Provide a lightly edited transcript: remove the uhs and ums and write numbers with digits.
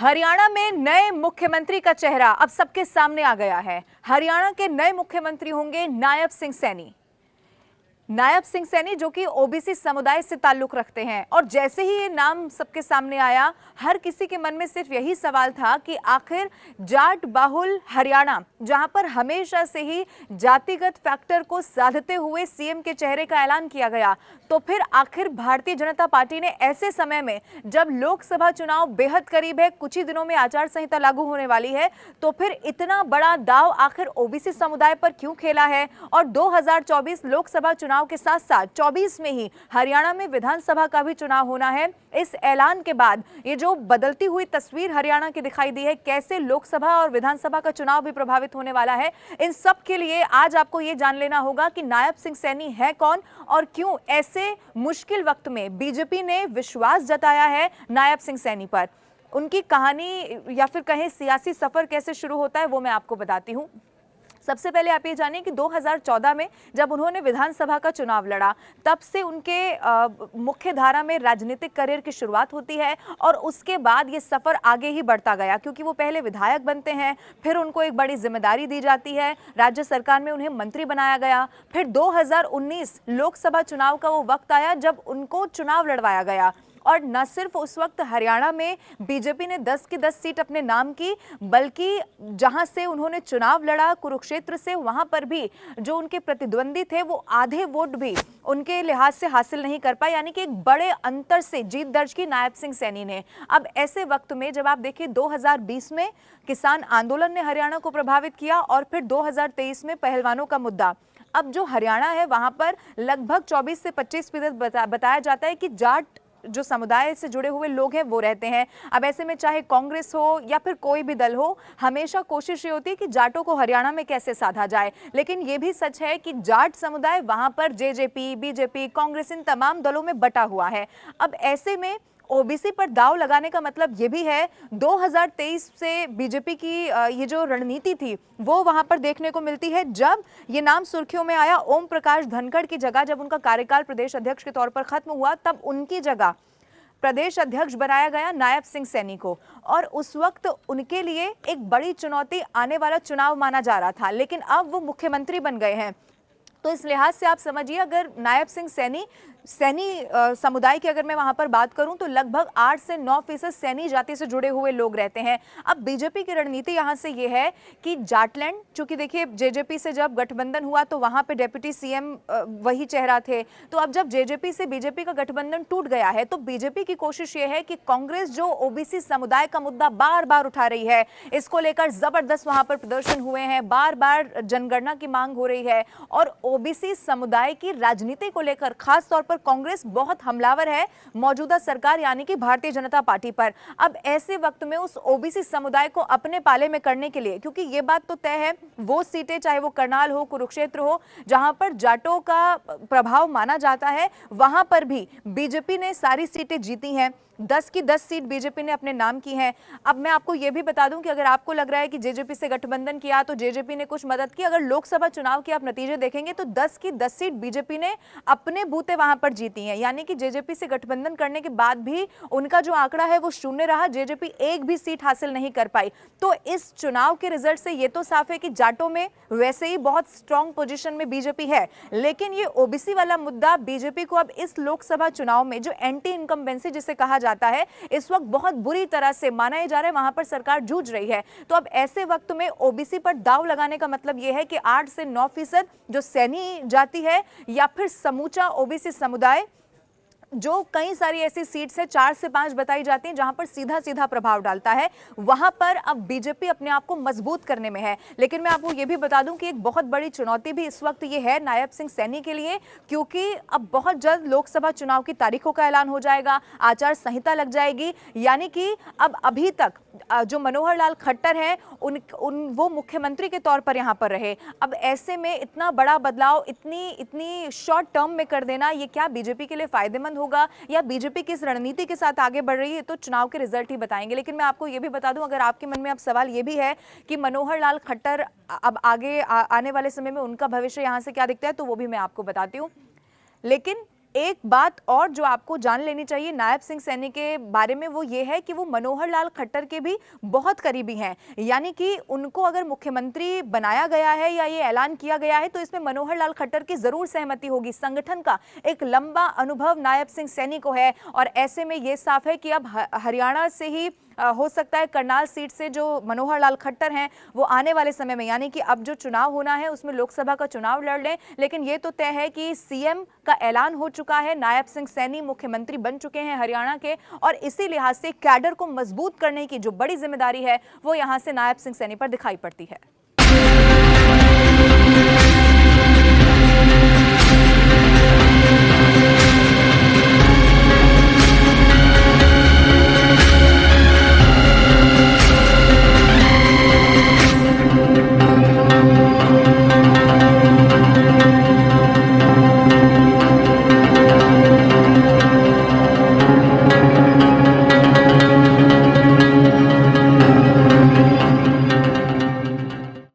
हरियाणा में नए मुख्यमंत्री का चेहरा अब सबके सामने आ गया है। हरियाणा के नए मुख्यमंत्री होंगे नायब सिंह सैनी। नायब सिंह सैनी जो कि ओबीसी समुदाय से ताल्लुक रखते हैं, और जैसे ही ये नाम सबके सामने आया, हर किसी के मन में सिर्फ यही सवाल था कि आखिर जाट बाहुल हरियाणा, जहां पर हमेशा से ही जातिगत फैक्टर को साधते हुए सीएम के चेहरे का ऐलान किया गया, तो फिर आखिर भारतीय जनता पार्टी ने ऐसे समय में जब लोकसभा चुनाव बेहद करीब है, कुछ ही दिनों में आचार संहिता लागू होने वाली है, तो फिर इतना बड़ा दाव आखिर ओबीसी समुदाय पर क्यों खेला है। और 2024 लोकसभा चुनाव के साथ साथ 24 में ही हरियाणा में विधानसभा का भी चुनाव होना है। इस ऐलान के बाद ये जो बदलती हुई तस्वीर हरियाणा की दिखाई दी है, कैसे लोकसभा और विधानसभा का चुनाव भी प्रभावित होने वाला है, इन सब के लिए आज आपको ये जान लेना होगा कि नायब सिंह सैनी है कौन और क्यों ऐसे मुश्किल वक्त में बीजेपी ने विश्वास जताया है नायब सिंह सैनी पर। उनकी कहानी या फिर कहें सियासी सफर कैसे शुरू होता है, वो मैं आपको बताती हूँ। सबसे पहले आप ये जानिए कि 2014 में जब उन्होंने विधानसभा का चुनाव लड़ा, तब से उनके मुख्य धारा में राजनीतिक करियर की शुरुआत होती है, और उसके बाद ये सफर आगे ही बढ़ता गया, क्योंकि वो पहले विधायक बनते हैं, फिर उनको एक बड़ी जिम्मेदारी दी जाती है, राज्य सरकार में उन्हें मंत्री बनाया गया। फिर 2019 लोकसभा चुनाव का वो वक्त आया जब उनको चुनाव लड़वाया गया, और न सिर्फ उस वक्त हरियाणा में बीजेपी ने 10 की 10 सीट अपने नाम की, बल्कि जहां से उन्होंने चुनाव लड़ा कुरुक्षेत्र से, वहां पर भी जो उनके प्रतिद्वंदी थे वो आधे वोट भी उनके लिहाज से हासिल नहीं कर पाए, यानी कि एक बड़े अंतर से जीत दर्ज की नायब सिंह सैनी ने। अब ऐसे वक्त में जब आप देखिए 2020 में किसान आंदोलन ने हरियाणा को प्रभावित किया, और फिर 2023 में पहलवानों का मुद्दा। अब जो हरियाणा है वहां पर लगभग 24 से 25% बताया जाता है कि जाट जो समुदाय से जुड़े हुए लोग हैं वो रहते हैं। अब ऐसे में चाहे कांग्रेस हो या फिर कोई भी दल हो, हमेशा कोशिश ये होती है कि जाटों को हरियाणा में कैसे साधा जाए। लेकिन ये भी सच है कि जाट समुदाय वहां पर जेजेपी, बीजेपी, कांग्रेस, इन तमाम दलों में बटा हुआ है। अब ऐसे में ओबीसी पर दाव लगाने का मतलब ये भी है, 2023 से बीजेपी की ये जो रणनीति थी वो वहां पर देखने को मिलती है। जब ये नाम सुर्खियों में आया, ओम प्रकाश धनखड़ की जगह जब उनका कार्यकाल प्रदेश अध्यक्ष के तौर पर खत्म हुआ, तब उनकी जगह प्रदेश अध्यक्ष बनाया गया नायब सिंह सैनी को, और उस वक्त उनके लिए एक बड़ी चुनौती आने वाला चुनाव माना जा रहा था, लेकिन अब वो मुख्यमंत्री बन गए हैं। तो इस लिहाज से आप समझिए, अगर नायब सिंह सैनी समुदाय की अगर मैं वहां पर बात करूं, तो लगभग 8 से 9% सैनी जाति से जुड़े हुए लोग रहते हैं। अब बीजेपी की रणनीति यहां से ये है कि जाटलैंड, चूंकि देखिए जेजेपी से जब गठबंधन हुआ तो वहां पे डेप्यूटी सीएम वही चेहरा थे, तो अब जब जेजेपी से बीजेपी का गठबंधन टूट गया है, तो बीजेपी की कोशिश ये है कि कांग्रेस जो ओबीसी समुदाय का मुद्दा बार बार उठा रही है, इसको लेकर जबरदस्त वहां पर प्रदर्शन हुए हैं, बार बार जनगणना की मांग हो रही है, और ओबीसी समुदाय की राजनीति को लेकर खास तौर पर कांग्रेस बहुत हमलावर है मौजूदा सरकार यानी कि भारतीय जनता पार्टी पर। अब ऐसे वक्त में उस ओबीसी समुदाय को अपने पाले में करने के लिए, क्योंकि ये बात तो तय है, वो सीटें चाहे वो करनाल हो, कुरुक्षेत्र हो, जहां पर जाटों का प्रभाव माना जाता है, वहां पर भी बीजेपी ने सारी सीटें जीती हैं। 10 की 10 सीट बीजेपी ने अपने नाम की हैं। अब मैं आपको यह भी बता दूं कि अगर आपको लग रहा है कि जेजेपी से गठबंधन किया तो जेजेपी ने कुछ मदद की, अगर लोकसभा चुनाव के आप नतीजे देखेंगे तो 10 की 10 सीट बीजेपी ने अपने बूते वहां पर जीती हैं, यानी कि जेजेपी से गठबंधन करने के बाद भी उनका जो आंकड़ा है वो शून्य रहा, जेजेपी एक भी सीट हासिल नहीं कर पाई। तो इस चुनाव के रिजल्ट से ये तो साफ है कि जाटों में वैसे ही बहुत स्ट्रॉन्ग पोजीशन में बीजेपी है, लेकिन ये ओबीसी वाला मुद्दा बीजेपी को अब इस लोकसभा चुनाव में, जो एंटी इनकम्बेंसी जिसे कहा जाता है, इस वक्त बहुत बुरी तरह से माना जा रहा है, वहां पर सरकार जूझ रही है। तो अब ऐसे वक्त में ओबीसी पर दाव लगाने का मतलब यह है कि 8 से 9% जो सैनी जाति है या फिर समूचा ओबीसी समुदाय, जो कई सारी ऐसी सीट्स है 4 से 5 बताई जाती हैं जहां पर सीधा सीधा प्रभाव डालता है, वहां पर अब बीजेपी अपने आप को मजबूत करने में है। लेकिन मैं आपको यह भी बता दूं कि एक बहुत बड़ी चुनौती भी इस वक्त ये है नायब सिंह सैनी के लिए, क्योंकि अब बहुत जल्द लोकसभा चुनाव की तारीखों का ऐलान हो जाएगा, आचार संहिता लग जाएगी, यानी कि अब अभी तक जो मनोहर लाल खट्टर हैं वो मुख्यमंत्री के तौर पर यहां पर रहे। अब ऐसे में इतना बड़ा बदलाव इतनी शॉर्ट टर्म में कर देना, ये क्या बीजेपी के लिए फायदेमंद होगा या बीजेपी किस रणनीति के साथ आगे बढ़ रही है, तो चुनाव के रिजल्ट ही बताएंगे। लेकिन मैं आपको यह भी बता दूं, अगर आपके मन में अब सवाल यह भी है कि मनोहर लाल खट्टर अब आगे आने वाले समय में उनका भविष्य यहां से क्या दिखता है, तो वो भी मैं आपको बताती हूं। लेकिन एक बात और जो आपको जान लेनी चाहिए नायब सिंह सैनी के बारे में वो ये है कि वो मनोहर लाल खट्टर के भी बहुत करीबी हैं। यानी कि उनको अगर मुख्यमंत्री बनाया गया है या ये ऐलान किया गया है तो इसमें मनोहर लाल खट्टर की जरूर सहमति होगी। संगठन का एक लंबा अनुभव नायब सिंह सैनी को है और ऐसे में ये साफ है कि अब हरियाणा से ही हो सकता है करनाल सीट से जो मनोहर लाल खट्टर हैं वो आने वाले समय में, यानी कि अब जो चुनाव होना है उसमें लोकसभा का चुनाव लड़ लें। लेकिन ये तो तय है कि सीएम का ऐलान हो चुका है, नायब सिंह सैनी मुख्यमंत्री बन चुके हैं हरियाणा के और इसी लिहाज से कैडर को मजबूत करने की जो बड़ी जिम्मेदारी है वो यहां से नायब सिंह सैनी पर दिखाई पड़ती है।